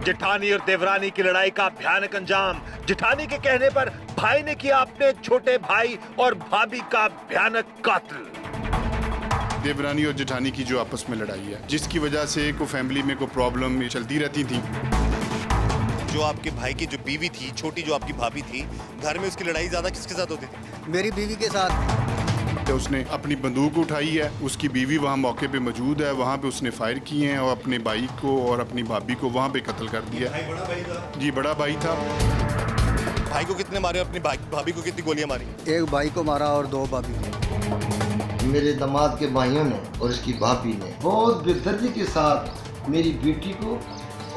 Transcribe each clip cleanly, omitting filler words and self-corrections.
जेठानी और देवरानी की लड़ाई का भयानक अंजाम। जेठानी के कहने पर भाई ने किया अपने छोटे भाई और भाभी का भयानक कत्ल। देवरानी और जेठानी की जो आपस में लड़ाई है, जिसकी वजह से को फैमिली में को प्रॉब्लम चलती रहती थी। जो आपके भाई की जो बीवी थी, छोटी जो आपकी भाभी थी, घर में उसकी लड़ाई ज्यादा किसके साथ होती थी? मेरी बीवी के साथ। तो उसने अपनी बंदूक उठाई है, उसकी बीवी वहाँ मौके पे मौजूद है, वहाँ पे उसने फायर किए हैं और अपने भाई को और अपनी भाभी को वहाँ पे कत्ल कर दिया। भाई बड़ा भाई था? जी बड़ा भाई था। भाई को कितने मारे और अपनी भाभी को कितनी गोलियां मारी? एक भाई को मारा और 2 भाभी को। मेरे दामाद के भाइयों ने और उसकी भाभी ने बहुत बेदर्दी के साथ मेरी बेटी को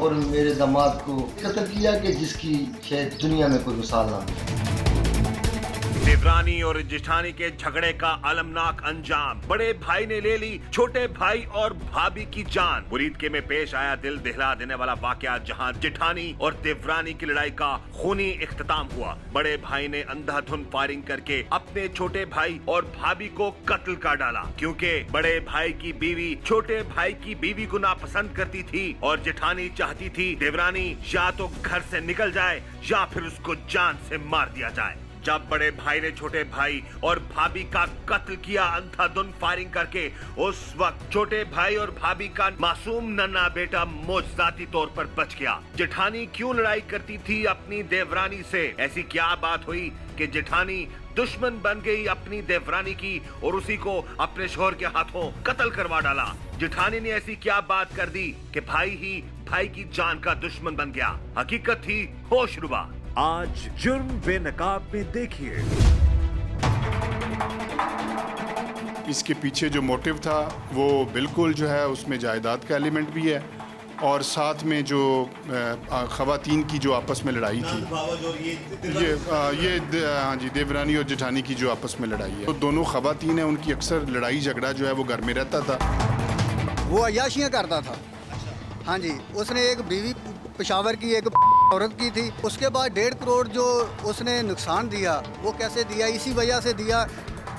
और मेरे दामाद को कत्ल किया कि जिसकी शायद दुनिया में कोई मिसाल ना मिले। देवरानी और जेठानी के झगड़े का अलमनाक अंजाम। बड़े भाई ने ले ली छोटे भाई और भाभी की जान। मुरीदके में पेश आया दिल दहला देने वाला वाकया, जहां जेठानी और देवरानी की लड़ाई का खूनी इख्तिताम हुआ। बड़े भाई ने अंधाधुंध फायरिंग करके अपने छोटे भाई और भाभी को कत्ल कर डाला, क्योंकि बड़े भाई की बीवी छोटे भाई की बीवी को नापसंद करती थी और जेठानी चाहती थी देवरानी या तो घर से निकल जाए या फिर उसको जान से मार दिया जाए। जब बड़े भाई ने छोटे भाई और भाभी का कत्ल किया अंधाधुंध फायरिंग करके, उस वक्त छोटे भाई और भाभी का मासूम नन्हा बेटा मौजजाती तौर पर बच गया। जेठानी क्यों लड़ाई करती थी अपनी देवरानी से? ऐसी क्या बात हुई कि जेठानी दुश्मन बन गई अपनी देवरानी की और उसी को अपने शोहर के हाथों कत्ल करवा डाला? जेठानी ने ऐसी क्या बात कर दी कि भाई ही भाई की जान का दुश्मन बन गया? हकीकत थी होशरुबा। आज जुर्म बेनकाब में देखिए। इसके पीछे जो मोटिव था वो बिल्कुल जो है उसमें जायदाद का एलिमेंट भी है और साथ में जो ख़वातीन की जो आपस में लड़ाई थी, हाँ जी, देवरानी और जेठानी की जो आपस में लड़ाई है, तो दोनों ख़वातीन हैं, उनकी अक्सर लड़ाई झगड़ा जो है वो घर में रहता था। वो अय्याशियाँ करता था। हाँ जी, उसने एक बीवी पेशावर की एक औरत की थी। उसके बाद 1.5 करोड़ जो उसने नुकसान दिया, वो कैसे दिया? इसी वजह से दिया,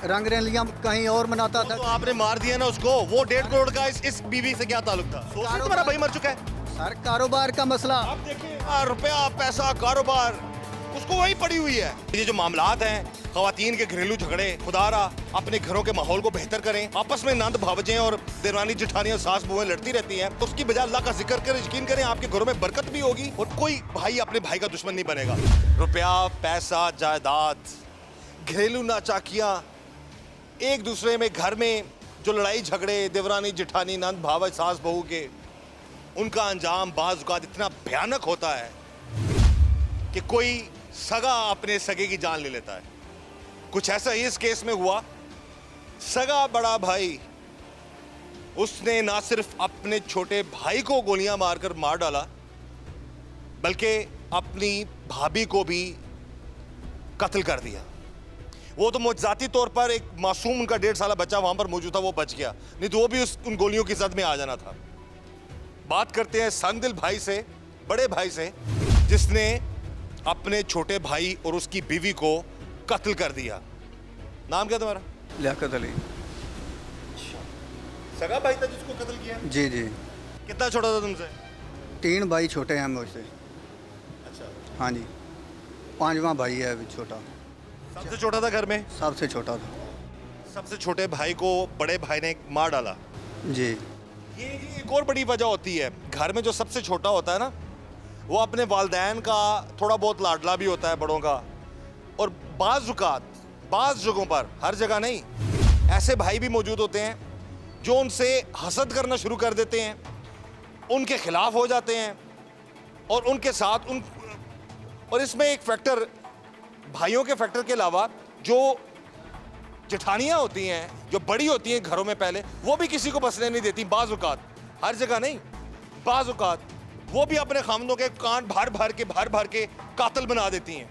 रंग रलियां कहीं और मनाता था। तो आपने मार दिया ना उसको, वो 1.5 करोड़ का इस बीवी से क्या ताल्लुक था? तुम्हारा भाई मर चुका है सर, कारोबार का मसला। आप देखिए, रुपया पैसा कारोबार उसको वही पड़ी हुई है। ये जो मामलात हैं, ख़वातीन के घरेलू झगड़े, खुदारा अपने घरों के माहौल को बेहतर करें, आपस में नंद भावजें और देवरानी जेठानी और सास बहुएं लड़ती रहती हैं, तो उसकी बजाय अल्लाह का जिक्र कर यकीन करें आपके घरों में बरकत भी होगी और कोई भाई अपने भाई का दुश्मन नहीं बनेगा। रुपया पैसा जायदाद, घरेलू नाचाकियाँ, एक दूसरे में घर में जो लड़ाई झगड़े देवरानी जेठानी नंद भाव सास बहू के, उनका अंजाम बाज़ औक़ात इतना भयानक होता है कि कोई सगा अपने सगे की जान ले लेता है। कुछ ऐसा इस केस में हुआ। सगा बड़ा भाई, उसने ना सिर्फ अपने छोटे भाई को गोलियां मारकर मार डाला, बल्कि अपनी भाभी को भी कत्ल कर दिया। वो तो मुआवजाती तौर पर एक मासूम उनका 1.5 साल बच्चा वहां पर मौजूद था, वो बच गया, नहीं तो वो भी उन गोलियों की जद में आ जाना था। बात करते हैं संगदिल भाई से, बड़े भाई से, जिसने अपने छोटे भाई और उसकी बीवी को कत्ल कर दिया। नाम क्या तुम्हारा? लियाकत अली। सगा भाई था जिसको कत्ल किया? जी जी। कितना छोटा था तुमसे? 3 भाई छोटे हैं मुझसे। अच्छा। हाँ जी, 5वां भाई है अभी छोटा। सबसे छोटा था घर में? सबसे छोटा था। सबसे छोटे भाई को बड़े भाई ने मार डाला। जी। ये एक और बड़ी वजह होती है, घर में जो सबसे छोटा होता है ना, वो अपने वालिदैन का थोड़ा बहुत लाडला भी होता है, बड़ों का, और बाज़ औक़ात बाज़ जगहों पर, हर जगह नहीं, ऐसे भाई भी मौजूद होते हैं जो उनसे हसद करना शुरू कर देते हैं, उनके खिलाफ हो जाते हैं और उनके साथ और इसमें एक फैक्टर, भाइयों के फैक्टर के अलावा जो जेठानियाँ होती हैं, जो बड़ी होती हैं घरों में पहले, वो भी किसी को बसने नहीं देती। बाज़ औक़ात, हर जगह नहीं, बाज़ औक़ात वो भी अपने खामदों के कान भर भर के कातिल बना देती हैं।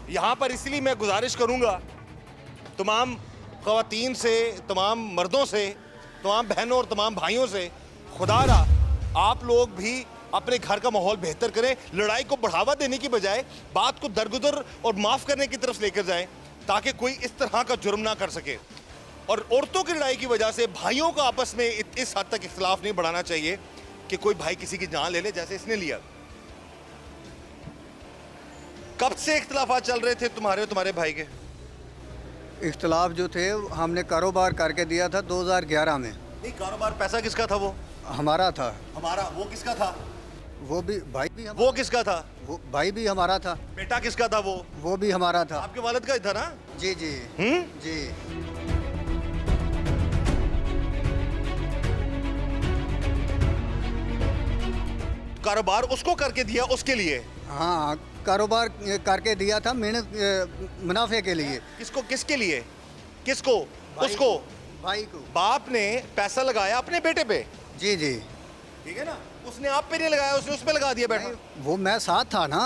यहाँ पर इसलिए मैं गुजारिश करूँगा तमाम ख़वातीन से, तमाम मर्दों से, तमाम बहनों और तमाम भाइयों से, खुदारा आप लोग भी अपने घर का माहौल बेहतर करें। लड़ाई को बढ़ावा देने की बजाय बात को दरगुदर और माफ़ करने की तरफ लेकर जाएं, ताकि कोई इस तरह का जुर्म ना कर सके। और औरतों की लड़ाई की वजह से भाइयों का आपस में इस हद तक इख्तिलाफ नहीं बढ़ाना चाहिए कि कोई भाई किसी की जान ले ले, जैसे इसने लिया। कब से इख्तलाफात चल रहे थे तुम्हारे और तुम्हारे भाई के? इख्तलाफ जो थे हमने कारोबार करके दिया था 2011 में। नहीं, कारोबार पैसा किसका था? वो हमारा था। हमारा। वो किसका था? वो भी भाई भी वो किसका था? वो भाई भी हमारा था। बेटा किसका था? वो भी हमारा था। आपके वालिद का ही था ना? जी जी जी। कारोबार उसको करके दिया उसके लिए? हाँ, कारोबार करके दिया था मेहनत मुनाफे के लिए। किसको? किसके लिए? किसको? उसको? भाई को। बाप ने पैसा लगाया अपने बेटे पे? जी जी। ठीक है ना? उसने आप पे नहीं लगाया, उसने उस पे लगा दिया बैठा। वो मैं साथ था ना,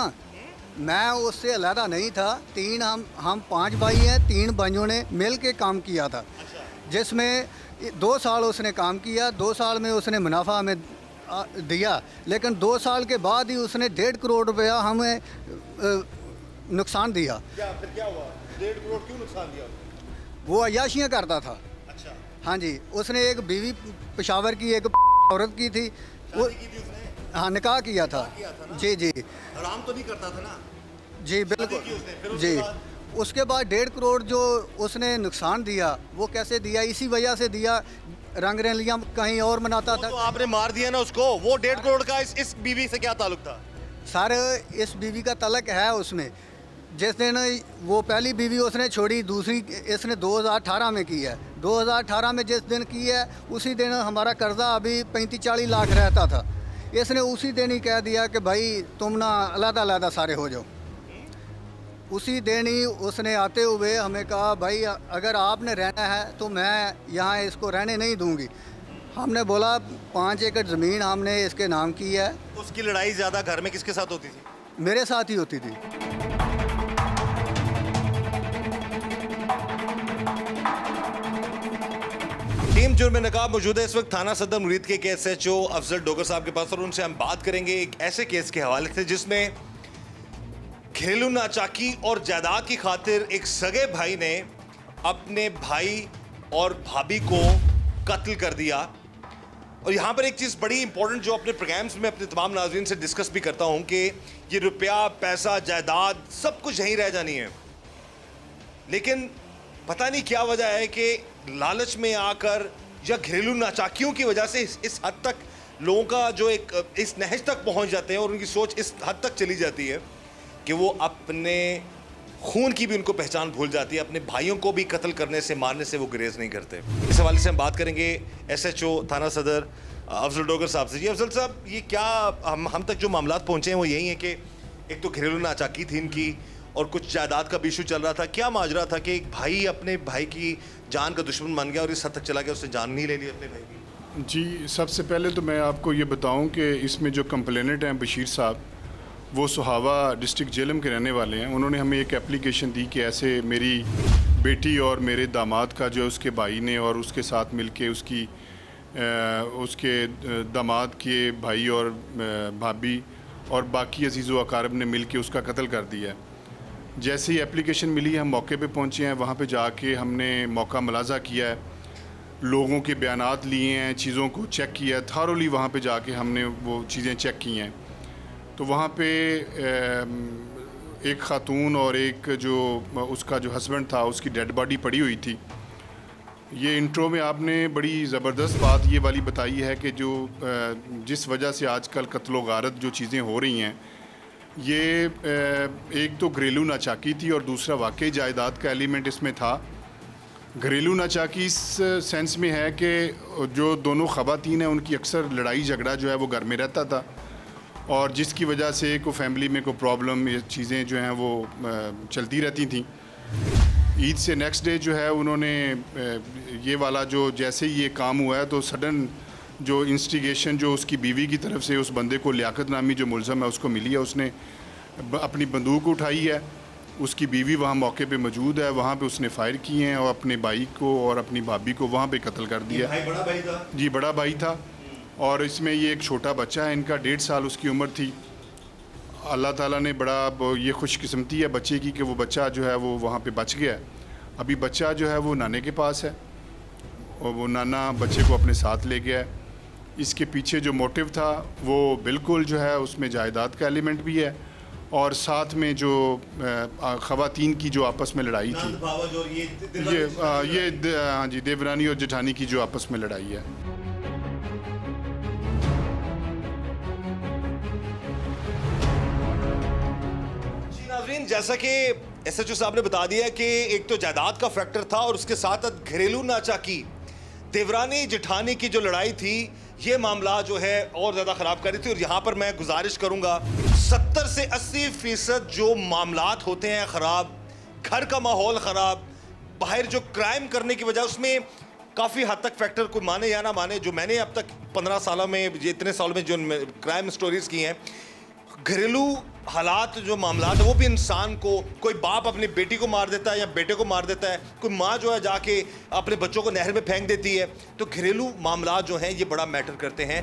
मैं उससे अलहदा नहीं था। हम 5 भाई हैं, 3 भाइयों ने मिल के काम किया था, जिसमें 2 साल उसने काम किया, 2 साल में उसने मुनाफा हमें दिया, लेकिन 2 साल के बाद ही उसने 1.5 करोड़ रुपया हमें नुकसान दिया। क्या फिर क्या हुआ? 1.5 करोड़ क्यों नुकसान दिया? वो अय्याशियाँ करता था। अच्छा। हाँ जी, उसने एक बीवी पेशावर की एक औरत की थी, वो शादी की थी उसने? हाँ, निकाह किया था। जी जी हराम तो नहीं करता था ना? जी शादी की उसने, बिल्कुल फिर उसके जी। बाद? उसके बाद 1.5 करोड़ जो उसने नुकसान दिया, वो कैसे दिया? इसी वजह से दिया, रंग रलियाँ कहीं और मनाता था। तो आपने मार दिया ना उसको। वो 1.5 करोड़ का इस बीवी से क्या ताल्लुक था? सर, इस बीवी का तलक है उसमें। जिस दिन वो पहली बीवी उसने छोड़ी, दूसरी इसने 2018 में की है। 2018 में जिस दिन की है, उसी दिन हमारा कर्जा अभी 35-40 लाख रहता था। इसने उसी दिन ही कह दिया कि भाई तुम ना अलग-अलग सारे हो जाओ। उसी दिन ही उसने आते हुए हमें कहा, भाई अगर आपने रहना है तो मैं यहाँ इसको रहने नहीं दूंगी। हमने बोला 5 एकड़ ज़मीन हमने इसके नाम की है। उसकी लड़ाई ज़्यादा घर में किसके साथ होती थी? मेरे साथ ही होती थी। टीम जुर्म नकाब मौजूद है इस वक्त थाना सदर मुरीद के SHO अफजल डोगर साहब के पास, और उनसे हम बात करेंगे एक ऐसे केस के हवाले से जिसमें घरेलू नाचाकी और जायदाद की खातिर एक सगे भाई ने अपने भाई और भाभी को कत्ल कर दिया। और यहाँ पर एक चीज़ बड़ी इंपॉर्टेंट जो अपने प्रोग्राम्स में अपने तमाम नाज़रीन से डिस्कस भी करता हूँ कि ये रुपया, पैसा, जायदाद सब कुछ यहीं रह जानी है, लेकिन पता नहीं क्या वजह है कि लालच में आकर या घरेलू नाचाकियों की वजह से इस हद तक लोगों का जो एक इस नहज तक पहुँच जाते हैं और उनकी सोच इस हद तक चली जाती है कि वो अपने खून की भी उनको पहचान भूल जाती है। अपने भाइयों को भी कत्ल करने से, मारने से वो गुरेज नहीं करते। इस हवाले से हम बात करेंगे SHO थाना सदर अफजल डोगर साहब से। जी अफजल साहब, ये क्या हम तक जो मामलात पहुँचे हैं वो यही है कि एक तो घरेलू नाचाकी थी इनकी और कुछ जायदाद का भी इशू चल रहा था। क्या माजरा था कि एक भाई अपने भाई की जान का दुश्मन बन गया और इस हद तक चला गया, उससे जान नहीं ले ली अपने भाई की? जी, सबसे पहले तो मैं आपको ये बताऊं कि इसमें जो कंप्लेनेंट हैं बशीर साहब, वो सुहावा डिस्ट्रिक्ट जेलम के रहने वाले हैं। उन्होंने हमें एक एप्लीकेशन दी कि ऐसे मेरी बेटी और मेरे दामाद का जो उसके भाई ने और उसके साथ मिलके उसके दामाद के भाई और भाभी और बाकी अजीज़ व अकारब ने मिलके उसका कत्ल कर दिया। जैसे ही एप्लीकेशन मिली, हम मौके पे पहुंचे हैं। वहाँ पे जाके हमने मौका मुलाजा किया है, लोगों के बयानात लिए हैं, चीज़ों को चेक किया है थारोली। वहाँ पे जाके हमने वो चीज़ें चेक की हैं। तो वहाँ पे एक ख़ातून और एक जो उसका जो हस्बैंड था, उसकी डेड बॉडी पड़ी हुई थी। ये इंट्रो में आपने बड़ी ज़बरदस्त बात ये वाली बताई है कि जो जिस वजह से आजकल कत्लो गारत जो चीज़ें हो रही हैं, ये एक तो घरेलू नाचाकी थी और दूसरा वाकई जायदाद का एलिमेंट इसमें था। घरेलू नाचाकी इस सेंस में है कि जो दोनों ख़वातीन हैं उनकी अक्सर लड़ाई झगड़ा जो है वो घर में रहता था, और जिसकी वजह से को फैमिली में कोई प्रॉब्लम, ये चीज़ें जो हैं वो चलती रहती थी। ईद से नेक्स्ट डे जो है उन्होंने ये वाला जो जैसे ही ये काम हुआ है तो सडन जो इंस्टिगेशन जो उसकी बीवी की तरफ से उस बंदे को लियाकत नामी जो मुलज़म है उसको मिली है, उसने अपनी बंदूक उठाई है। उसकी बीवी वहाँ मौके पे मौजूद है, वहाँ पे उसने फायर किए हैं और अपने भाई को और अपनी भाभी को वहाँ पे कत्ल कर दिया। भाई बड़ा भाई था? जी, बड़ा भाई था। और इसमें ये एक छोटा बच्चा है, इनका 1.5 साल उसकी उम्र थी। अल्लाह ताला ने बड़ा ये खुशकिस्मती है बच्चे की कि वो बच्चा जो है वो वहाँ पे बच गया है। अभी बच्चा जो है वो नाने के पास है और वो नाना बच्चे को अपने साथ ले गया है। इसके पीछे जो मोटिव था वो बिल्कुल जो है उसमें जायदाद का एलिमेंट भी है और साथ में जो ख़वातीन की जो आपस में लड़ाई थी, हाँ जी, देवरानी और जेठानी की जो आपस में लड़ाई है। नाज़रीन, जैसा कि एसएचओ साहब ने बता दिया कि एक तो जायदाद का फैक्टर था और उसके साथ साथ घरेलू नाचाकी, देवरानी जेठानी की जो लड़ाई थी, ये मामला जो है और ज़्यादा ख़राब कर रही थी। और यहाँ पर मैं गुजारिश करूँगा, 70 से 80% जो मामलात होते हैं ख़राब, घर का माहौल ख़राब, बाहर जो क्राइम करने की वजह, उसमें काफ़ी हद तक फैक्टर को माने या ना माने, जो मैंने अब तक 15 सालों में, इतने सालों में जो क्राइम स्टोरीज़ की हैं, घरेलू हालात जो मामला है वो भी इंसान को, कोई बाप अपनी बेटी को मार देता है या बेटे को मार देता है, कोई माँ जो है जाके अपने बच्चों को नहर में फेंक देती है। तो घरेलू मामला जो हैं ये बड़ा मैटर करते हैं।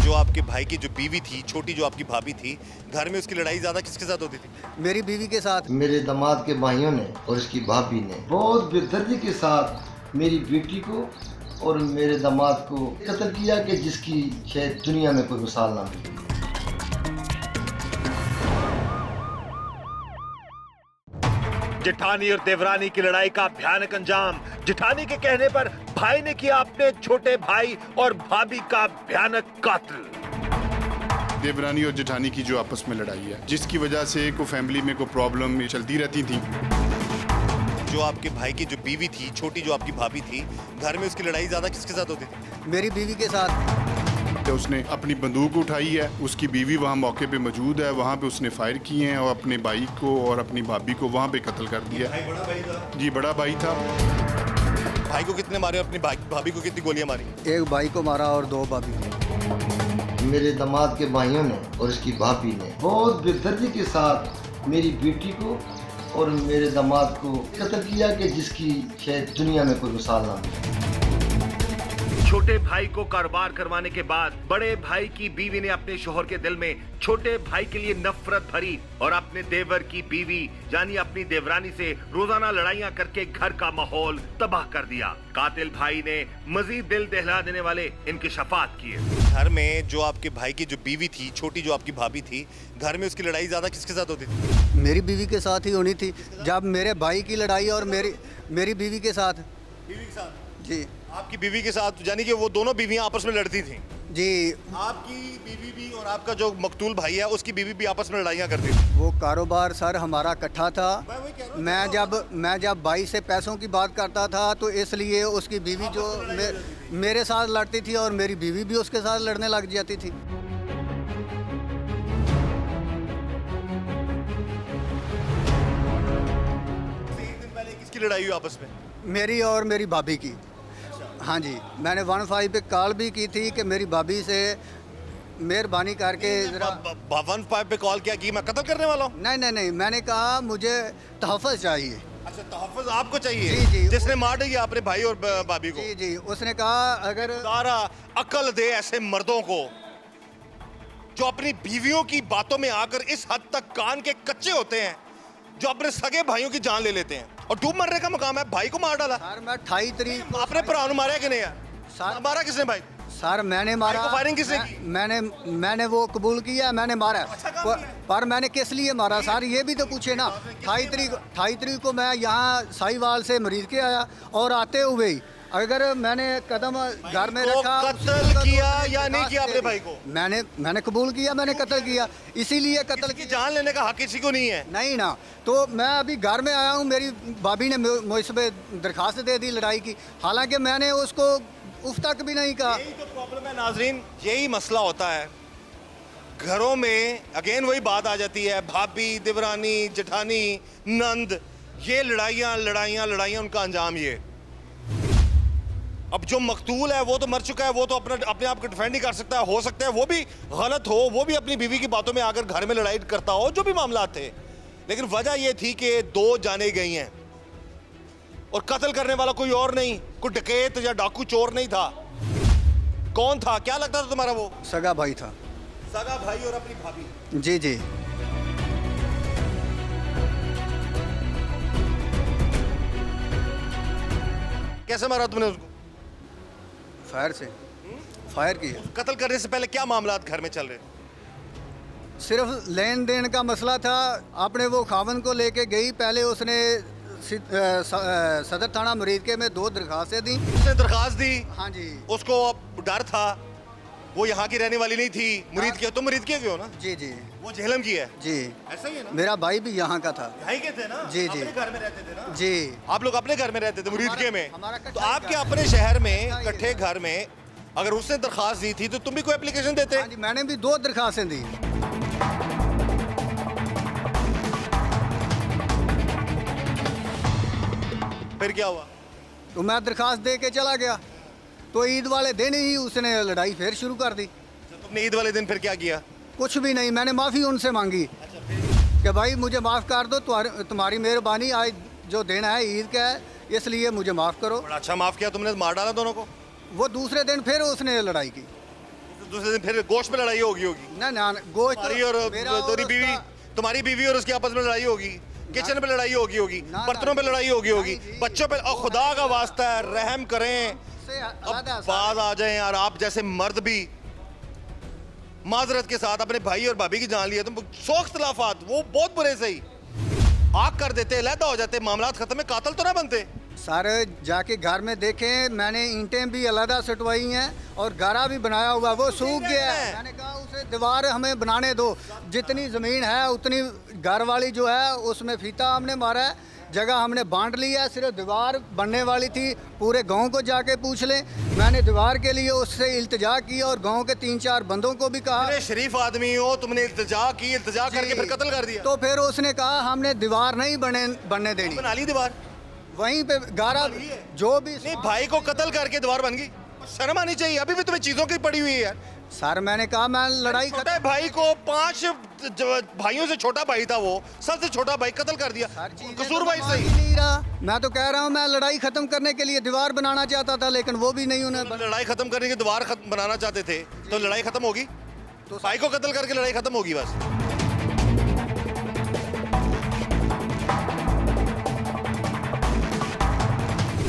जो आपके भाई की जो बीवी थी, छोटी जो आपकी भाभी थी, घर में उसकी लड़ाई ज़्यादा किसके साथ होती थी? मेरी बीवी के साथ। मेरे दामाद के भाइयों ने और उसकी भाभी ने बहुत बेदर्दी के साथ मेरी बेटी को और मेरे दामाद को कत्ल किया कि जिसकी शायद दुनिया में कोई मिसाल ना मिले। जेठानी और देवरानी की लड़ाई का भयानक अंजाम। जेठानी के कहने पर भाई ने किया अपने छोटे भाई और भाभी का भयानक कत्ल। देवरानी और जेठानी की जो आपस में लड़ाई है, जिसकी वजह से को फैमिली में कोई प्रॉब्लम चलती रहती थी। जो आपके भाई की जो बीवी थी, छोटी जो आपकी भाभी थी, घर में उसकी लड़ाई ज़्यादा किसके साथ होती थी? मेरी बीवी के साथ। तो उसने अपनी बंदूक उठाई है, उसकी बीवी वहाँ मौके पे मौजूद है, वहाँ पे उसने फायर किए हैं और अपने भाई को और अपनी भाभी को वहाँ पे कत्ल कर दिया। भाई बड़ा भाई था? जी, बड़ा भाई था। भाई को कितने मारे, अपनी भाभी को कितनी गोलियां मारी? एक भाई को मारा और 2 भाभी को। मेरे दामाद के भाइयों ने और उसकी भाभी ने बहुत बेदर्दी के साथ मेरी बेटी को और मेरे दामाद को कत्ल किया कि जिसकी शायद दुनिया में कोई मिसाल ना मिले। छोटे भाई को कारोबार करवाने के बाद बड़े भाई की बीवी ने अपने शोहर के दिल में छोटे भाई के लिए नफरत भरी और अपने देवर की बीवी यानी अपनी देवरानी से रोजाना लड़ाइयां करके घर का माहौल तबाह कर दिया। कातिल भाई ने मजीद दिल दहला देने वाले इंकिशाफात किए। घर में जो आपके भाई की जो बीवी थी, छोटी जो आपकी भाभी थी, घर में उसकी लड़ाई ज्यादा किसके साथ होती थी? मेरी बीवी के साथ ही होनी थी। जब मेरे भाई की लड़ाई और मेरी बीवी के साथ। बीवी के साथ? जी। आपकी बीवी के साथ, यानी कि वो दोनों बीवियां आपस में लड़ती थी? जी। आपकी बीवी भी और आपका जो मकतूल भाई है उसकी बीवी भी आपस में लड़ाइयाँ करती थी? वो कारोबार सर हमारा इकट्ठा था। मैं जब भाई से पैसों की बात करता था तो इसलिए उसकी बीवी जो मेरे साथ लड़ती थी और मेरी बीवी भी उसके साथ लड़ने लग जाती थी। एक दिन पहले किसकी लड़ाई हुई आपस में? मेरी और मेरी भाभी की। हाँ जी, मैंने 15 पे कॉल भी की थी कि मेरी भाभी से मेहरबानी करके जरा 15 पे कॉल किया कि मैं कत्ल करने वाला हूँ? नहीं, मैंने कहा मुझे तहफ़्फ़ुज़ चाहिए। अच्छा, तहफ़्फ़ुज़ आपको चाहिए? जी, जी। जिसने मार दिया अपने भाई और भाभी को? जी जी, उसने कहा अगर सारा अकल दे ऐसे मर्दों को जो अपनी बीवियों की बातों में आकर इस हद तक कान के कच्चे होते हैं, जो अपने सगे भाइयों की जान ले लेते हैं। और डूब मरने का मकाम है, भाई को मार डाला। सर मैं 28 तारीख को आपने भरा मारा कि नहीं यार? सर मारा किसने भाई? सर मैंने मारा। भाई को फायरिंग किसने की? मैंने वो कबूल किया, मैंने मारा। अच्छा काम किया। पर मैंने किस लिए मारा सर, ये भी तो पूछे ना। 28 तारीख को मैं यहाँ साहिवाल से मरीज के आया और आते हुए ही अगर मैंने कदम घर में रखा। कत्ल किया या नहीं किया अपने भाई को? मैंने कबूल किया, मैंने कत्ल किया। इसीलिए कत्ल की जान लेने का हक किसी को नहीं है। नहीं ना, तो मैं अभी घर में आया हूँ, मेरी भाभी ने मुझसे पे दरखास्त दे दी लड़ाई की, हालांकि मैंने उसको उफ तक भी नहीं कहा। यही तो प्रॉब्लम है नाजरीन, यही मसला होता है घरों में। अगेन वही बात आ जाती है, भाभी, देवरानी, जेठानी, नंद, ये लड़ाइयाँ उनका अंजाम ये। अब जो मकतूल है वो तो मर चुका है, वो तो अपने आप को डिफेंड नहीं कर सकता है। हो सकता है वो भी गलत हो, वो भी अपनी बीवी की बातों में आकर घर में लड़ाई करता हो, जो भी मामला थे। लेकिन वजह ये थी कि 2 जाने गई हैं और कत्ल करने वाला कोई और नहीं, कोई डकैत या डाकू चोर नहीं था। कौन था, क्या लगता था तुम्हारा? वो सगा भाई था। सगा भाई और अपनी भाभी? जी जी। कैसे मारा तुमने उसको? फायर से फायर की है। कत्ल करने से पहले क्या मामला घर में चल रहे थे? सिर्फ लेन देन का मसला था। आपने वो खावन को लेके गई, पहले उसने सदर थाना मुरीदके में 2 दरखास्तें दी। उसने दरखास्त दी, हाँ जी उसको अब डर था, वो यहाँ की रहने वाली नहीं थी, मुरीद के, तुम मुरीद के हो ना? जी जी वो झेलम की है। जी। ऐसा ही है ना? मेरा भाई भी यहाँ का था। यहाँ के थे ना? जी, जी। अपने घर में रहते थे ना? जी। आप लोग अपने घर में रहते थे मुरीद के में? हमारा तो कच्चा आपके घर है। अपने शहर में कच्चा ही इकट्ठे घर घर में अगर उसने दरखास्त दी थी तो तुम भी कोई एप्लीकेशन देते? हाँ जी, मैंने भी 2 दरखास्तें दी। फिर क्या हुआ? तो मैं दरखास्त दे के चला गया, तो ईद वाले दिन ही उसने लड़ाई फिर शुरू कर दी। तो तुमने ईद वाले दिन फिर क्या किया? कुछ भी नहीं, मैंने माफ़ी उनसे मांगी कि भाई मुझे माफ़ कर दो, तुम्हारी मेहरबानी, आज जो दिन है ईद का है, इसलिए मुझे माफ़ करो। बड़ा अच्छा माफ किया तुमने, मार डाला दोनों को? वो दूसरे दिन फिर उसने लड़ाई की। तो दूसरे दिन फिर गोश्त पे लड़ाई होगी ना ना, गोश्त तुम्हारी और तेरी बीवी, तुम्हारी बीवी और उसकी आपस में लड़ाई होगी, किचन पे लड़ाई होगी, ना, बर्तनों पे लड़ाई होगी, नहीं जी। बच्चों पे। और खुदा का वास्ता है, रहम करें, अब बाज आ जाएं यार। आप जैसे मर्द भी माजरत के साथ अपने भाई और भाभी की जान लिया, तुम 100 इख्तलाफात, वो बहुत बुरे सही आग कर देते, अलहदा हो जाते, मामलात खत्म है, कातल तो ना बनते। सारे जाके घर में देखें, मैंने ईंटें भी अलहदा सटवाई हैं और गारा भी बनाया हुआ, वो सूख गया है। मैंने कहा उसे दीवार हमें बनाने दो, जितनी ज़मीन है उतनी घर वाली जो है उसमें फीता हमने मारा है, जगह हमने बांट ली है, सिर्फ दीवार बनने वाली थी। पूरे गांव को जाके पूछ लें, मैंने दीवार के लिए उससे इल्तिजा की और गांव के 3-4 बंदों को भी कहा। अरे शरीफ आदमी हो, तुमने इल्तिजा की, इल्तिजा करके फिर कत्ल कर दिया। तो फिर उसने कहा हमने दीवार नहीं बनने देनी, बना ली दीवार, वहीं पे गारा जो भी। नहीं भाई को कत्ल करके दीवार बन गई, शर्म आनी चाहिए। अभी भी तुम्हें चीजों की पड़ी हुई है यार। सर मैंने कहा मैं लड़ाई छोटे भाई को 5 भाइयों से छोटा भाई था, वो सबसे छोटा भाई कत्ल कर दिया, कसूर भाई सही नहीं रहा। मैं तो कह रहा हूँ मैं लड़ाई खत्म करने के लिए दीवार बनाना चाहता था, लेकिन वो भी नहीं उन्हें लड़ाई खत्म करने की दीवार बनाना चाहते थे, तो लड़ाई खत्म होगी? तो भाई को कत्ल करके लड़ाई खत्म होगी बस।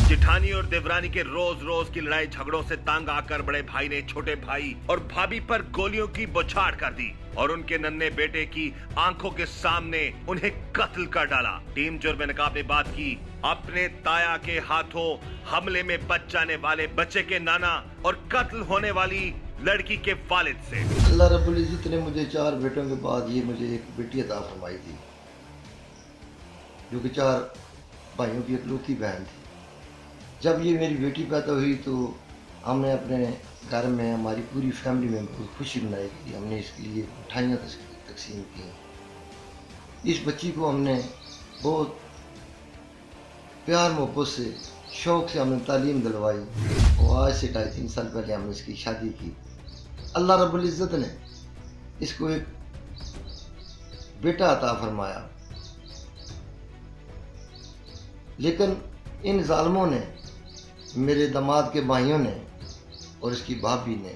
जिठानी और देवरानी के रोज रोज की लड़ाई झगड़ों से तंग आकर बड़े भाई ने छोटे भाई और भाभी पर गोलियों की बौछार कर दी और उनके नन्हे बेटे की आंखों के सामने उन्हें कत्ल कर डाला। टीम जुर्म नकाब ने बात की अपने ताया के हाथों हमले में बच जाने वाले बच्चे के नाना और कत्ल होने वाली लड़की के वालिद से। अल्लाह रब्बुल इज़्ज़त ने मुझे 4 बेटों के बाद ये मुझे एक बेटी अता फरमाई थी, जो कि 4 भाइयों की इकलौती बहन थी। जब ये मेरी बेटी पैदा हुई तो हमने अपने घर में, हमारी पूरी फैमिली में बहुत खुशी मनाई थी। हमने इसके लिए मिठाइयाँ तकसीम की। इस बच्ची को हमने बहुत प्यार मोहब्बत से, शौक़ से हमने तालीम दिलवाई और आज से 2.5-3 साल पहले हमने इसकी शादी की। अल्लाह रब्बुल इज़्ज़त ने इसको एक बेटा अता फरमाया, लेकिन इन जालिमों ने, मेरे दामाद के भाइयों ने और इसकी भाभी ने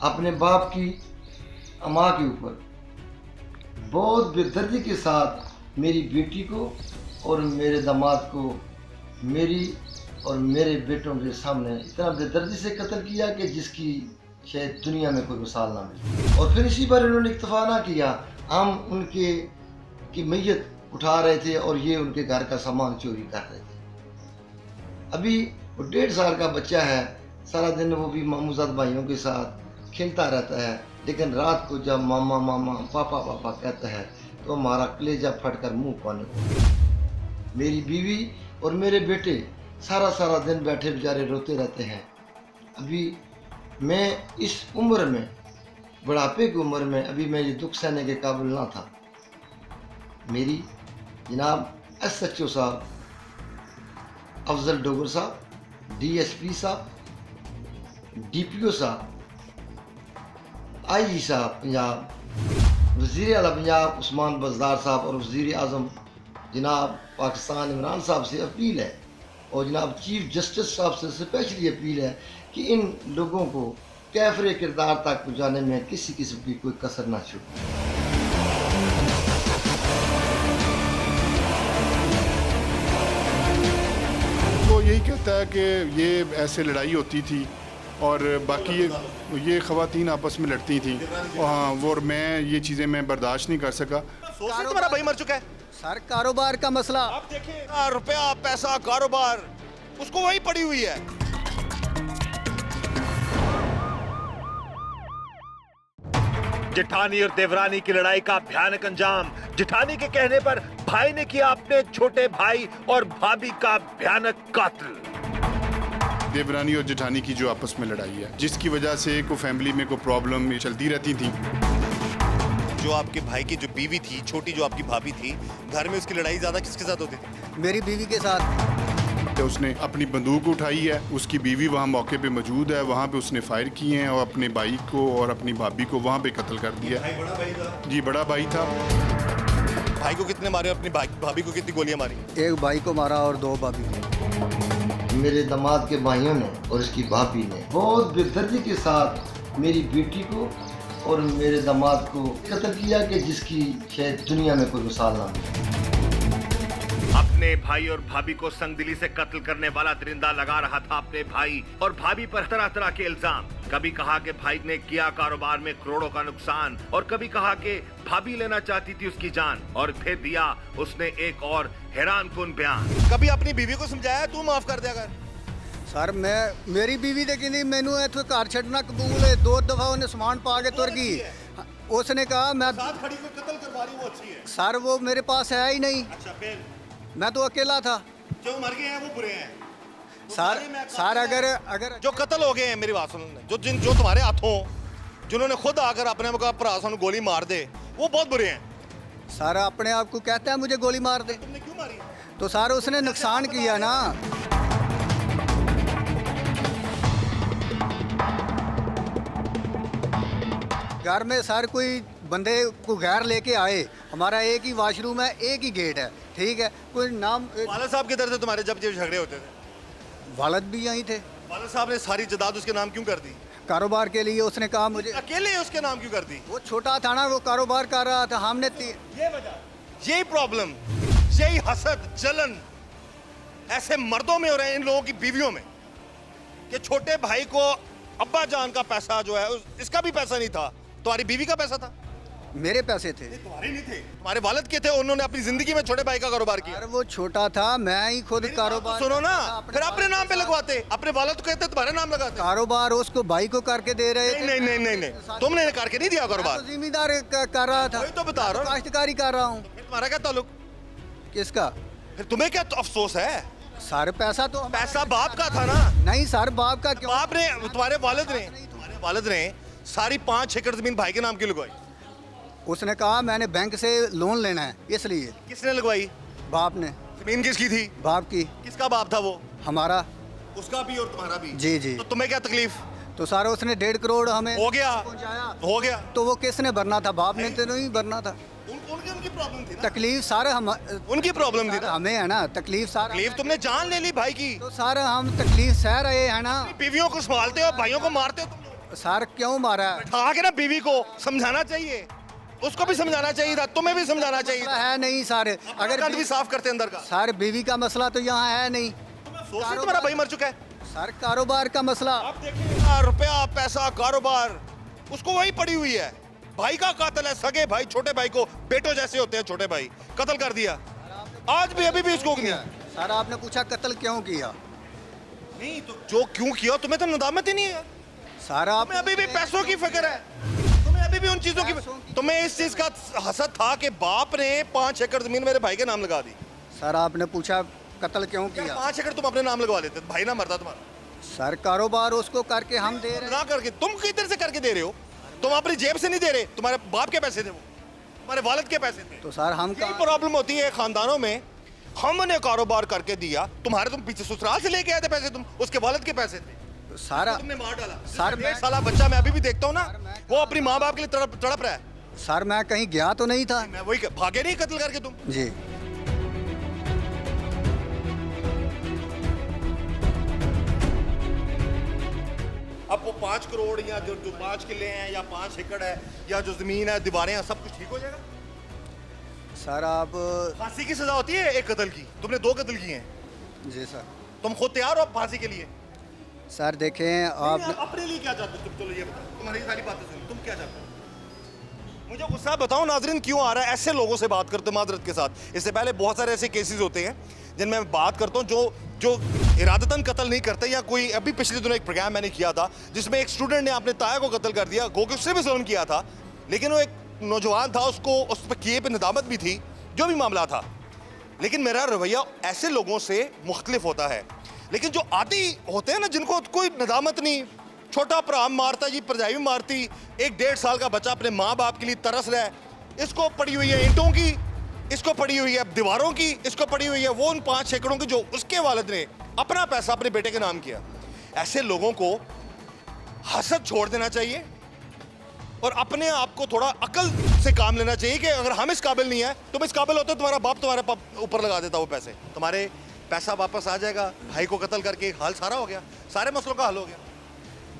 अपने बाप की अम्मा के ऊपर बहुत बेदर्दी के साथ मेरी बेटी को और मेरे दामाद को, मेरी और मेरे बेटों के सामने इतना बेदर्दी से कत्ल किया कि जिसकी शायद दुनिया में कोई मिसाल ना मिले। और फिर इसी पर इन्होंने इत्तफा ना किया, हम उनके की मैयत उठा रहे थे और ये उनके घर का सामान चोरी कर रहे थे। अभी वो 1.5 साल का बच्चा है, सारा दिन वो भी मामूजाद भाइयों के साथ खेलता रहता है, लेकिन रात को जब मामा मामा पापा पापा कहता है तो हमारा कलेजा फटकर मुंह पानी को। मेरी बीवी और मेरे बेटे सारा दिन बैठे बेचारे रोते रहते हैं। अभी मैं इस उम्र में, बुढ़ापे की उम्र में, अभी मैं ये दुख सहने के काबिल ना था। मेरी जनाब SHO साहब, अफजल डोगर साहब, DSP साहब, DPO साहब, IG साहब पंजाब, वज़ीर आला पंजाब उस्मान बज़दार साहब और वज़ीर आज़म जनाब पाकिस्तान इमरान साहब से अपील है और जनाब चीफ जस्टिस साहब से स्पेशली अपील है कि इन लोगों को कैफरे किरदार तक पहुँचाने में किसी किस्म की कोई कसर ना छूटे। वो यही कहता है कि ये ऐसे लड़ाई होती थी और बाकी ये ख़वातीन आपस में लड़ती थी। हाँ, वो और मैं ये चीज़ें मैं बर्दाश्त नहीं कर सका। सोचिए तुम्हारा भाई मर चुका है। सर कारोबार का मसला, आप देखिए, रुपया पैसा कारोबार उसको वही पड़ी हुई है। जेठानी और देवरानी की लड़ाई का भयानक अंजाम। जेठानी के कहने पर भाई ने किया अपने छोटे भाई और भाभी का भयानक कत्ल। देवरानी और जेठानी की जो आपस में लड़ाई है, जिसकी वजह से को फैमिली में कोई प्रॉब्लम चलती रहती थी। जो आपके भाई की जो बीवी थी, छोटी जो आपकी भाभी थी, घर में उसकी लड़ाई ज्यादा किसके साथ होती थी? मेरी बीवी के साथ। तो उसने अपनी बंदूक उठाई है, उसकी बीवी वहाँ मौके पे मौजूद है, वहाँ पे उसने फायर किए हैं और अपने भाई को और अपनी भाभी को वहाँ पे कत्ल कर दिया। बड़ा भाई था? जी, बड़ा भाई था। भाई को कितने मारे और अपनी भाभी को कितनी गोलियां मारी? एक भाई को मारा और 2 भाभी को। मेरे दामाद के भाइयों ने और इसकी भाभी ने बहुत बेदर्दी के साथ मेरी बेटी को और मेरे दामाद को कत्ल किया कि जिसकी शायद दुनिया में कोई मिसाल ना मिले। अपने भाई और भाभी को संगदिली से कत्ल करने वाला दरिंदा लगा रहा था अपने भाई और भाभी पर तरह तरह के इल्जाम। कभी कहा कि भाई ने किया कारोबार में करोड़ों का नुकसान और कभी कहा कि भाभी लेना चाहती थी उसकी जान, और फिर दिया उसने एक और हैरानकुन बयान। कभी अपनी बीवी को समझाया तू माफ कर दिया कर? सर मेरी बीवी दे कहती मैनू इत्थे घर छड्डना कबूल है। 2 दफा उन्हें समान पा के तुर गई। उसने कहा मैं साथ खड़ी को कत्ल करवा रही, वो अच्छी है। सर वो मेरे पास है ही नहीं, अच्छा, फिर मैं तो अकेला था। जो मर गए हैं वो बुरे हैं। सर अगर जो कत्ल हो गए हैं, मेरी बात सुनो, जो तुम्हारे हाथों, जिन्होंने खुद आकर अपने भरा सानू गोली मार दे, वो बहुत बुरे हैं। सर अपने आप को कहता है मुझे गोली मार दे, तुमने क्यों मारी? तो सर उसने नुकसान किया ना। घर में सर कोई बंदे को गैर लेके आए, हमारा एक ही वॉशरूम है, एक ही गेट है, ठीक है। कोई नाम वालद साहब किधर थे तुम्हारे जब झगड़े होते थे? वालद भी यहीं थे। वालद साहब ने सारी जायदाद उसके नाम क्यों कर दी? कारोबार के लिए उसने कहा मुझे। अकेले उसके नाम क्यों कर दी? वो छोटा था ना, वो कारोबार कर रहा था। हमने ये वजह, यही प्रॉब्लम, यही हसद जलन ऐसे मर्दों में हो रहे हैं, इन लोगों की बीवियों में, कि छोटे भाई को अब्बा जान का पैसा जो है इसका भी पैसा नहीं था, तुम्हारी बीवी का पैसा था। मेरे पैसे थे। तुम्हारे नहीं थे, तुम्हारे वालिद के थे। उन्होंने अपनी जिंदगी में छोटे भाई का कारोबार किया। यार वो छोटा था, मैं ही खुद कारोबार। सुनो ना, फिर अपने नाम पे लगवाते, अपने वालिद को कहते तुम्हारे नाम लगाते। कारोबार उसको भाई को करके दे रहे थे। नहीं नहीं नहीं नहीं, तुमने करके नहीं दिया कारोबार। जिम्मेदार कर रहा था। वही तो बता रहा हूँ। काश्तकारी कर रहा हूँ। फिर तुम्हारा क्या ताल्लुक? किसका? फिर तुम्हें क्या अफसोस है? सर पैसा तो पैसा बाप का था ना। नहीं सर, बाप का क्यों? बाप ने, तुम्हारे वालिद ने सारी 5 एकड़ जमीन भाई के नाम की लगवाई। उसने कहा मैंने बैंक से लोन लेना है, इसलिए। किसने लगवाई? बाप ने। जमीन किसकी थी? बाप की। किसका बाप था वो? हमारा। उसका भी और तुम्हारा भी। जी जी। तो तुम्हें क्या तकलीफ? तो सर उसने 1.5 करोड़ हमें हो गया, पहुंचाया। हो गया। तो वो किसने भरना था? बाप ने तो नहीं भरना था। उनकी प्रॉब्लम थी ना। तकलीफ सारा हम, उनकी प्रॉब्लम थी ना। हमें है ना तकलीफ सारा। तकलीफ तुमने जान ले ली भाई की। तो सर हम तकलीफ सह रहे हैं ना। बीवियों को संभालते हो, भाइयों को मारते हो तुम। सर क्यों मारा? बैठा के ना बीवी को समझाना चाहिए, उसको भी समझाना चाहिए था, तुम्हें भी समझाना चाहिए था। है नहीं सर, अगर भी साफ करते अंदर का। सर बीवी का मसला तो यहाँ है नहीं। सोचिए तुम्हारा भाई मर चुका है। सर कारोबार का मसला, आप देखिए, रुपया पैसा कारोबार उसको वही पड़ी हुई है। भाई का कातिल है, सगे भाई छोटे भाई को बेटो जैसे होते हैं, छोटे भाई कत्ल कर दिया। आज भी अभी भी उसको नहीं। सर आपने पूछा कत्ल क्यों किया? नहीं तो जो क्यों किया तुम्हें तो नदामत ही नहीं है। सर आप तुम्हें अभी भी पैसों की फिक्र है, तुम्हें अभी भी उन चीजों की, तुम्हें इस चीज का हसद था कि बाप ने 5 एकड़ जमीन मेरे भाई के नाम लगा दी। सर आपने पूछा कत्ल क्यों किया? 5 एकड़ तुम अपने नाम लगवा लेते, भाई ना मरता तुम्हारा। सर कारोबार उसको करके हम दे रहे हैं। ना करके तुम किधर से करके दे रहे हो? तुम अपनी जेब से नहीं दे रहे, तुम्हारे बाप के पैसे थे, वो तुम्हारे वालिद के पैसे थे। तो सर हम यही प्रॉब्लम होती है खानदानों में। हमने कारोबार करके दिया, तुम्हारे तुम पीछे ससुराल से लेके आए थे पैसे, तुम उसके वालिद के पैसे थे, सारा तुमने मार डाला। सर 1.5 साला बच्चा मैं अभी भी देखता हूँ ना, वो अपनी माँ बाप के लिए तड़प रहा है। सर मैं कहीं गया तो नहीं था। मैं वही भागे नहीं कत्ल करके तुम। जी अब वो 5 करोड़ या जो 5 किले हैं या 5 एकड़ है या जो जमीन है, दीवारें हैं, सब कुछ ठीक हो जाएगा। सर आप फांसी की सजा होती है एक कत्ल की, तुमने 2 कत्ल किए हैं। जी सर। तुम खुद तैयार हो फांसी के लिए? सर देखें आप अपने लिए क्या चाहते हो? तुम चलो ये बताओ, तुम्हारी सारी बातें सुन, तुम क्या चाहते हो? मुझे गुस्सा बताओ नाजरीन क्यों आ रहा है? ऐसे लोगों से बात करते हो माजरत के साथ। इससे पहले बहुत सारे ऐसे केसेस होते हैं जिनमें मैं बात करता हूँ जो इरादतन कत्ल नहीं करते, या कोई अभी पिछले दिनों एक प्रोग्राम मैंने किया था जिसमें एक स्टूडेंट ने अपने ताया को कत्ल कर दिया, गो कि उससे भी जुल्म किया था, लेकिन वो एक नौजवान था, उसको उस पर किए पे नदामत भी थी, जो भी मामला था। लेकिन मेरा रवैया ऐसे लोगों से मुख्तलिफ होता है। लेकिन जो आदि होते हैं ना, जिनको कोई नदामत नहीं, छोटा भरा मारता जी, परजाई भी मारती, 1-1.5 साल का बच्चा अपने माँ बाप के लिए तरस रहा है, इसको पड़ी हुई है ईंटों की, इसको पड़ी हुई है दीवारों की, इसको पड़ी हुई है वो उन 5 एकड़ों की जो उसके वालिद ने अपना पैसा अपने बेटे के नाम किया। ऐसे लोगों को हसद छोड़ देना चाहिए और अपने आप को थोड़ा अकल से काम लेना चाहिए कि अगर हम इस काबिल नहीं है, तुम इस काबिल होते तुम्हारा बाप तुम्हारे ऊपर लगा देता वो पैसे, तुम्हारे पैसा वापस आ जाएगा। भाई को कत्ल करके हाल सारा हो गया, सारे मसलों का हल हो गया।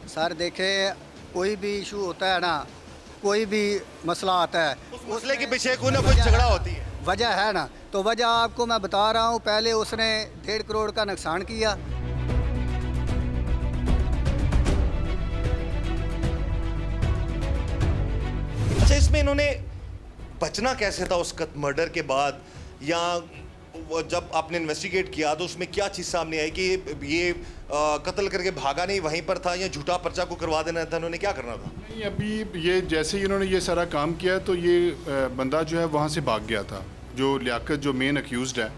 सर देखें कोई भी इशू होता है ना, कोई भी मसला आता है, उस मसले के पीछे कोई ना कोई झगड़ा होती है, वजह है ना। तो वजह आपको मैं बता रहा हूँ, पहले उसने 1.5 करोड़ का नुकसान किया, अच्छा इसमें इन्होंने बचना कैसे था उस मर्डर के बाद, या वो जब आपने इन्वेस्टिगेट किया तो उसमें क्या चीज़ सामने आई कि ये कत्ल करके भागा नहीं वहीं पर था, या झूठा पर्चा को करवा देना था, इन्होंने क्या करना था? नहीं, अभी ये जैसे ही इन्होंने ये सारा काम किया तो ये बंदा जो है वहाँ से भाग गया था। जो लियाकत जो मेन अक्यूज़ड है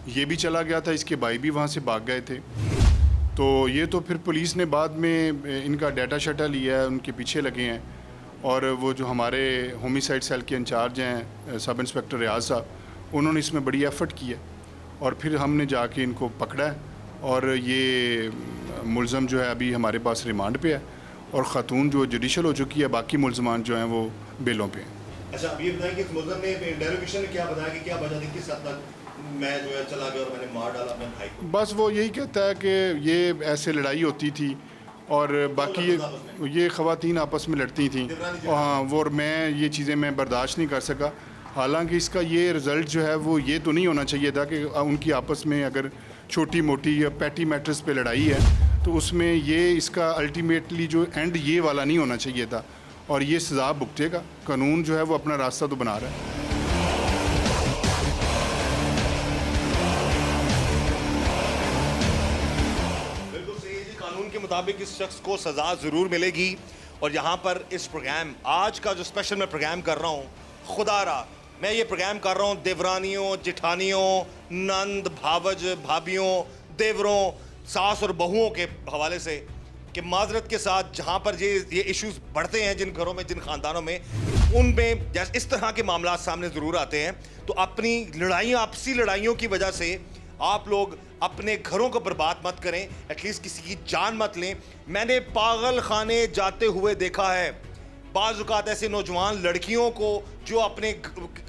ये भी चला गया था, इसके भाई भी वहाँ से भाग गए थे। तो ये तो फिर पुलिस ने बाद में इनका डाटा शाटा लिया है, उनके पीछे लगे हैं। और वो जो हमारे होमिसाइड सेल के इंचार्ज हैं सब इंस्पेक्टर रियाज साहब, उन्होंने इसमें बड़ी एफ़र्ट की है और फिर हमने जाके इनको पकड़ा है। और ये मुलज़म जो है अभी हमारे पास रिमांड पे है और ख़ातून जो जुडिशल हो चुकी है, बाकी मुलज़मान जो हैं वो बेलों पे हैं। अच्छा अब ये बताएं कि इस मुलज़म ने इंटेरोगेशन में क्या बताया कि क्या वजह थी, किस हद तक मैं जो है चला गया और मैंने मार डाला अपने भाई को? बस वो यही कहता है कि ये ऐसे लड़ाई होती थी और बाकी ये ख़वातीन आपस में लड़ती थी। हाँ वो, और मैं ये चीज़ें मैं बर्दाश्त नहीं कर सका। हालांकि इसका ये रिज़ल्ट जो है वो ये तो नहीं होना चाहिए था कि उनकी आपस में अगर छोटी मोटी या पैटी मैटर्स पे लड़ाई है तो उसमें ये इसका अल्टीमेटली जो एंड ये वाला नहीं होना चाहिए था, और ये सज़ा भुगतेगा। कानून जो है वो अपना रास्ता तो बना रहा है। बिल्कुल सही है जी, कानून के मुताबिक इस शख्स को सज़ा ज़रूर मिलेगी। और यहाँ पर इस प्रोग्राम आज का जो स्पेशल मैं प्रोग्राम कर रहा हूँ, खुदारा मैं ये प्रोग्राम कर रहा हूँ देवरानियों, जिठानियों, नंद, भावज, भाभियों, देवरों, सास और बहुओं के हवाले से कि माजरत के साथ जहाँ पर ये इश्यूज बढ़ते हैं जिन घरों में, जिन ख़ानदानों में, उनमें जैसे इस तरह के मामला सामने ज़रूर आते हैं। तो अपनी लड़ाइयों, आपसी लड़ाइयों की वजह से आप लोग अपने घरों को बर्बाद मत करें, एटलीस्ट किसी की जान मत लें। मैंने पागल खाने जाते हुए देखा है बाज़-औक़ात ऐसे नौजवान लड़कियों को जो अपने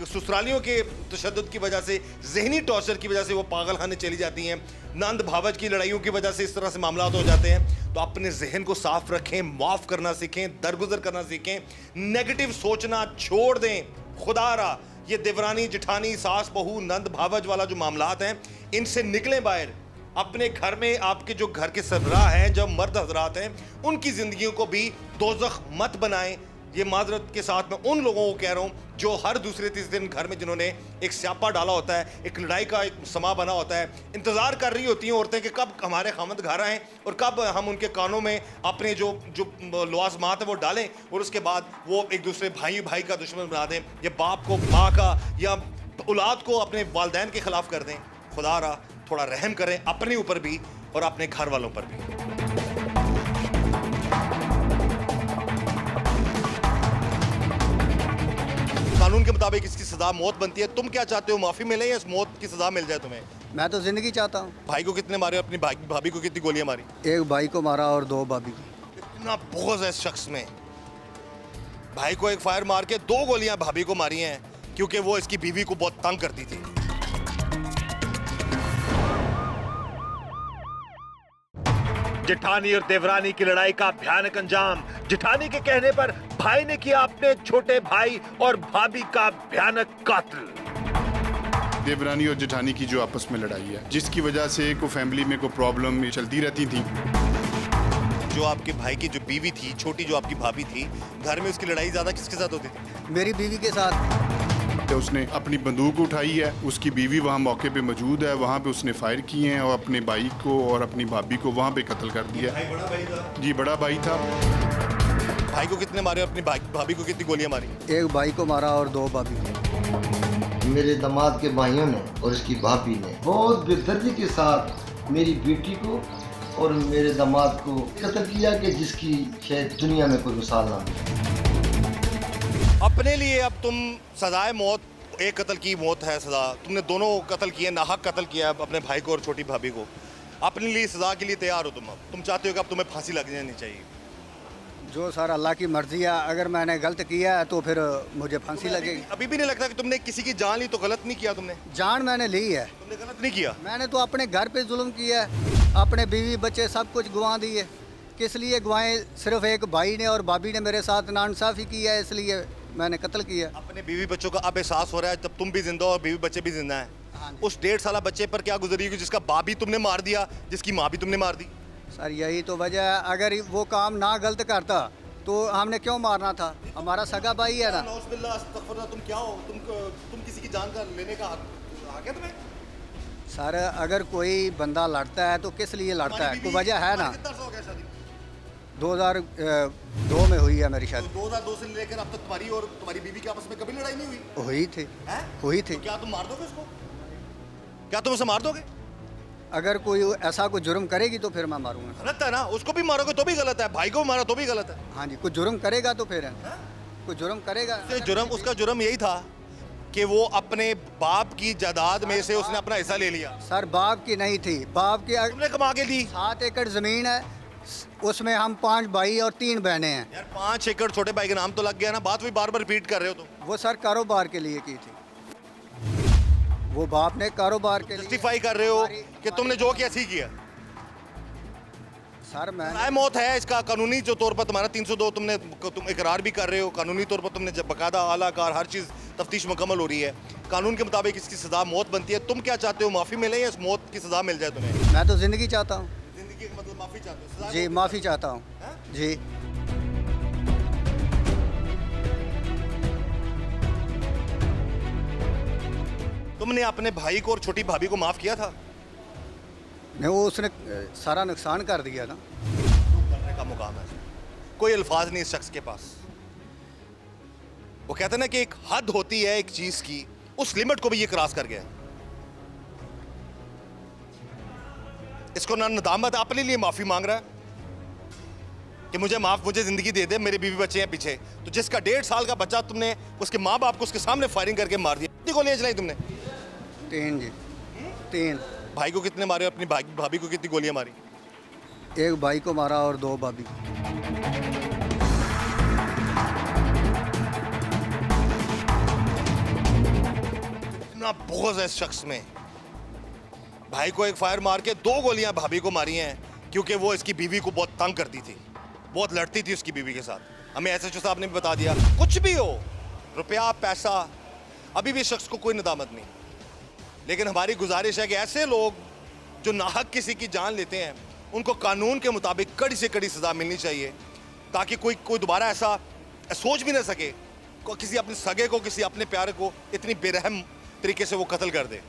ससुरालियों के तशद्दुद की वजह से, जहनी टॉर्चर की वजह से वो पागल खाने चली जाती हैं। नंद भावज की लड़ाइयों की वजह से इस तरह से मामला हो जाते हैं। तो अपने जहन को साफ रखें, माफ़ करना सीखें, दरगुजर करना सीखें, नेगेटिव सोचना छोड़ दें। खुदारा ये देवरानी, जिठानी, सास, बहू, नंद भावज वाला जो मामलात हैं, इनसे निकलें बाहर। अपने घर में आपके जो घर के सरबराह हैं, जो मर्द हजरात हैं, उनकी ज़िंदगियों को भी दोज़ख मत बनाएं। ये माजरत के साथ मैं उन लोगों को कह रहा हूँ जो हर दूसरे तीसरे दिन घर में जिन्होंने एक स्यापा डाला होता है, एक लड़ाई का एक समा बना होता है, इंतज़ार कर रही होती हैं औरतें कि कब हमारे खामद घर आएँ और कब हम उनके कानों में अपने जो लवाज़मात है वो डालें और उसके बाद वो एक दूसरे भाई का दुश्मन बना दें, या बाप को माँ का या औलाद को अपने वालिदैन के ख़िलाफ़ कर दें। खुदारा थोड़ा रहम करें अपने ऊपर भी और अपने घर वालों पर भी। कानून के मुताबिक इसकी सजा मौत बनती है। तुम क्या चाहते हो, माफ़ी मिले या इस मौत की सजा मिल जाए तुम्हें? मैं तो ज़िंदगी चाहता हूँ। भाई को कितने मारे, अपनी भाभी को कितनी गोलियां मारी? एक भाई को मारा और 2 भाभी को। इतना बोझ है इस शख्स में, भाई को एक फायर मार के 2 गोलियां भाभी को मारी हैं क्योंकि वो इसकी बीवी को बहुत तंग करती थी। जेठानी और देवरानी की लड़ाई का भयानक अंजाम। जेठानी के कहने पर भाई ने किया अपने छोटे भाई और भाभी का भयानक कत्ल। देवरानी और जेठानी की जो आपस में लड़ाई है, जिसकी वजह से को फैमिली में कोई प्रॉब्लम चलती रहती थी। जो आपके भाई की जो बीवी थी, छोटी जो आपकी भाभी थी, घर में उसकी लड़ाई ज़्यादा किसके साथ होती थी? मेरी बीवी के साथ। तो उसने अपनी बंदूक उठाई है, उसकी बीवी वहाँ मौके पे मौजूद है, वहाँ पे उसने फायर किए हैं और अपने भाई को और अपनी भाभी को वहाँ पे कत्ल कर दिया। भाई बड़ा भाई था? जी बड़ा भाई था। भाई को कितने मारे, अपनी भाभी को कितनी गोलियां मारी? एक भाई को मारा और 2 भाभी को। मेरे दामाद के भाइयों ने और इसकी भाभी ने बहुत बेदर्दी के साथ मेरी बेटी को और मेरे दामाद को कत्ल किया कि जिसकी शायद दुनिया में कोई मिसाल ना मिले। अपने लिए अब तुम सजाए मौत, एक कत्ल की मौत है सजा, तुमने दोनों कत्ल किए, नाहक कत्ल किया अपने भाई को और छोटी भाभी को। अपने लिए सजा के लिए तैयार हो तुम? अब तुम चाहते हो कि अब तुम्हें फांसी लग जानी चाहिए? जो सर अल्लाह की मर्जी है, अगर मैंने गलत किया है तो फिर मुझे फांसी लगेगी। अभी भी नहीं लगता कि तुमने किसी की जान ली तो गलत नहीं किया तुमने? जान मैंने ली है। तुमने गलत नहीं किया? मैंने तो अपने घर पे जुल्म किया है, अपने बीवी बच्चे सब कुछ गंवा दिए। किस लिए गंवाए? सिर्फ एक भाई ने और भाभी ने मेरे साथ नाइंसाफ़ी की है, इसलिए मैंने कत्ल किया। अपने बीवी बच्चों का अब एहसास हो रहा है जब तुम भी जिंदा हो और बीवी बच्चे भी जिंदा हैं। हाँ जी। उस 1.5 साल बच्चे पर क्या गुजरी होगी जिसका बाप भी तुमने मार दिया, जिसकी माँ भी तुमने मार दी? सर यही तो वजह है, अगर वो काम ना गलत करता तो हमने क्यों मारना था? हमारा सगा भाई है ना। तुम क्या हो? तुम किसी की जान का लेने का हक है तुम्हें? सर अगर कोई बंदा लड़ता है तो किस लिए लड़ता है? कोई वजह है ना। 2002 में हुई है मेरी शादी। 2002 से लेकर अब तक तुम्हारी और तुम्हारी बीवी के आपस में कभी लड़ाई नहीं हुई? हुई थी। हैं? हुई थी। तो क्या तुम मार दोगे उसको? क्या तुम उसे मार दोगे? अगर कोई ऐसा कोई जुर्म करेगी तो फिर मैं मारूंगा। गलत है ना, उसको भी मारोगे तो भी गलत है, भाई को मारो तो भी गलत है। हाँ जी, कोई जुर्म करेगा तो फिर है। कोई जुर्म करेगा। उसका जुर्म यही था कि वो अपने बाप की जायदाद में से उसने अपना हिस्सा ले लिया। सर बाप की नहीं थी, बाप की तुमने कमा के दी। 7 एकड़ जमीन है, उसमें हम 5 भाई और 3 बहनें हैं। यार 5 एकड़ छोटे भाई के नाम तो लग गया ना, बात भी बार बार रिपीट कर रहे हो तुम। वो सर कारोबार के लिए की थी, वो बाप ने कारोबार के लिए। जस्टिफाई कर रहे हो कि तुमने जो किया सही किया। सर मैं सजाए मौत है इसका कानूनी जो तौर पर तुम्हारा 302 तुम इकरार भी कर रहे हो, कानूनी तौर पर तुमने जब बकायदा आलाकार हर चीज़ तफ्तीश मुकम्मल हो रही है, कानून के मुताबिक इसकी सजा मौत बनती है। तुम क्या चाहते हो, माफ़ी मिले या इस मौत की सजा मिल जाए तुम्हें? मैं तो ज़िंदगी चाहता हूँ। जिंदगी का मतलब माफ़ी चाहते हो? सजा जी माफ़ी चाहता हूँ जी। तुमने अपने भाई को और छोटी भाभी को माफ़ किया था? नहीं, वो उसने सारा नुकसान कर दिया ना। करने का मुकाम है, कोई अल्फाज नहीं इस शख्स के पास। वो कहते हैं ना कि एक हद होती है एक चीज की, उस लिमिट को भी ये क्रॉस कर गया। इसको ना नदामत, अपने लिए माफी मांग रहा है कि मुझे जिंदगी दे दे, मेरे बीवी बच्चे हैं पीछे। तो जिसका 1.5 साल का बच्चा तुमने उसके माँ बाप को उसके सामने फायरिंग करके मार दिया। कितनी गोलियां चलाई तुमने? 3 जी, 3। भाई को कितने मारे, अपनी भाभी को कितनी गोलियां मारी? एक भाई को मारा और 2 भाभी को। इतना बोझ है इस शख्स में। भाई को एक फायर मार के 2 गोलियां भाभी को मारी हैं क्योंकि वो इसकी बीवी को बहुत तंग करती थी, बहुत लड़ती थी उसकी बीवी के साथ। हमें एसएचओ साहब ने भी बता दिया, कुछ भी हो, रुपया पैसा, अभी भी शख्स को कोई नदामत नहीं। लेकिन हमारी गुजारिश है कि ऐसे लोग जो नाहक किसी की जान लेते हैं उनको कानून के मुताबिक कड़ी से कड़ी सज़ा मिलनी चाहिए, ताकि कोई दोबारा ऐसा सोच भी ना सके किसी अपने सगे को, किसी अपने प्यारे को इतनी बेरहम तरीके से वो कत्ल कर दे।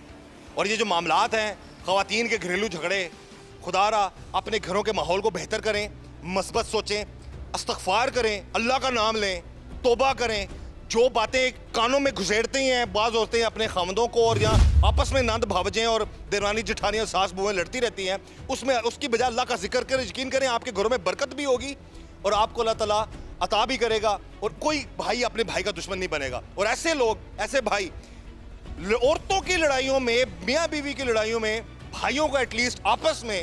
और ये जो मामलात हैं, ख़वातीन के घरेलू झगड़े, खुदारा अपने घरों के माहौल को बेहतर करें, मस्बत सोचें, इस्तग़फ़ार करें, अल्लाह का नाम लें, तौबा करें। जो बातें कानों में घुसेड़ते हैं बाज़ औरतें अपने खामदों को, और यहाँ आपस में नंद भावजें और देवरानी जिठानियाँ सास बुएँ लड़ती रहती हैं, उसकी बजाय अल्लाह का जिक्र करें। यकीन करें आपके घरों में बरकत भी होगी और आपको अल्लाह ताला अता भी करेगा, और कोई भाई अपने भाई का दुश्मन नहीं बनेगा। और ऐसे लोग, ऐसे भाई औरतों की लड़ाइयों में, मियाँ बीवी की लड़ाइयों में, भाइयों को एटलीस्ट आपस में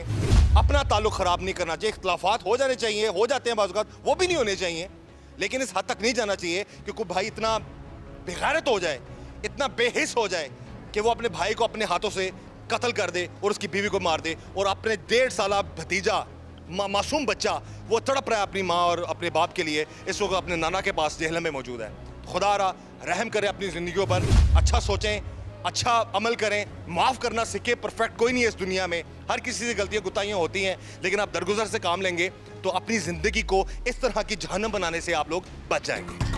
अपना ताल्लुक ख़राब नहीं करना चाहिए। इख्तलाफात हो जाने चाहिए, हो जाते हैं बाज़ औक़ात, वो भी नहीं होने चाहिए, लेकिन इस हद तक नहीं जाना चाहिए कि कोई भाई इतना बेगैरत हो जाए, इतना बेहिस हो जाए कि वो अपने भाई को अपने हाथों से कत्ल कर दे और उसकी बीवी को मार दे, और अपने 1.5 साल भतीजा मासूम बच्चा वो तड़प रहा है अपनी माँ और अपने बाप के लिए, इस वक्त अपने नाना के पास जहलम में मौजूद है। खुदा रहम करे अपनी ज़िंदगियों पर, अच्छा सोचें, अच्छा अमल करें, माफ़ करना सीखें। परफेक्ट कोई नहीं है इस दुनिया में, हर किसी से गलतियां गुताहियां होती हैं, लेकिन आप दरगुजर से काम लेंगे तो अपनी ज़िंदगी को इस तरह की जहन्नम बनाने से आप लोग बच जाएंगे।